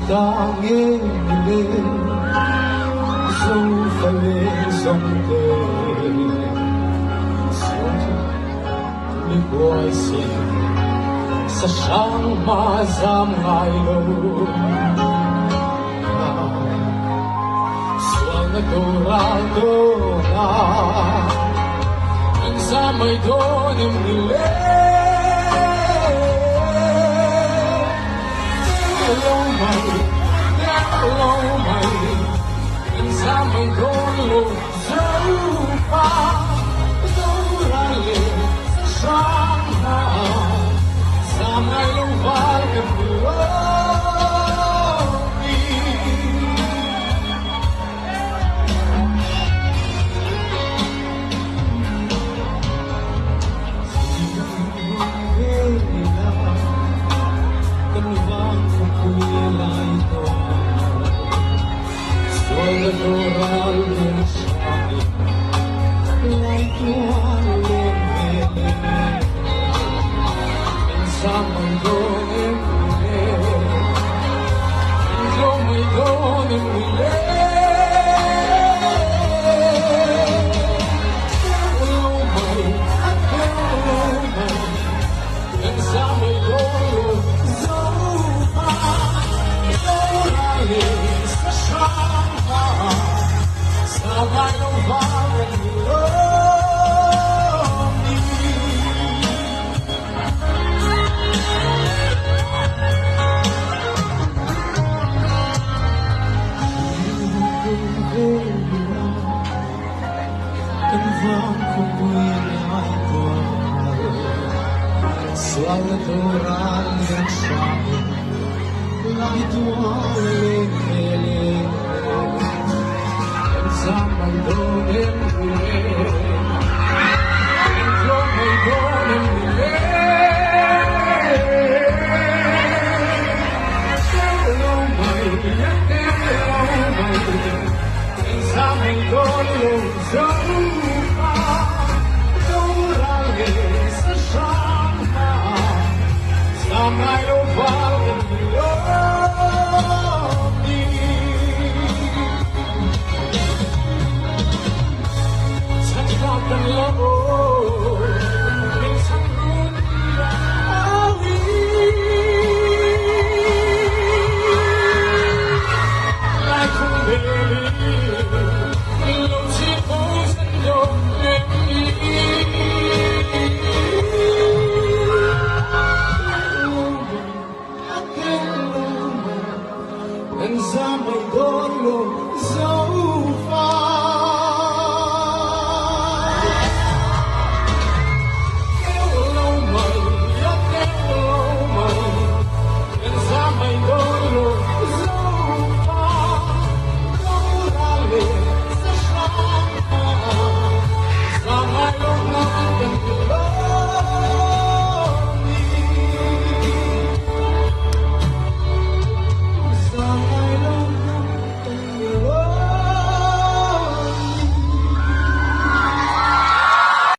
tanging dilim Sung falin song te Sung mi buhay sin Sa siyang mazam ngayon Suang adorado na Ang samay doon ang dilim Hello, my in zaman dulu serupa Dorale sama sama luar kedua Natural yang sakit Tuhan Minsan menggonem Menggonem Minsan menggonem Sabay ng bawat niloni Kanvang kumulay ko Sualadoran yang sa'yo Lagi tuwaleng Zaman donem gue Zaman donem gue Hello my Zaman donem Zarupa Dorale sesama Sama lupa Love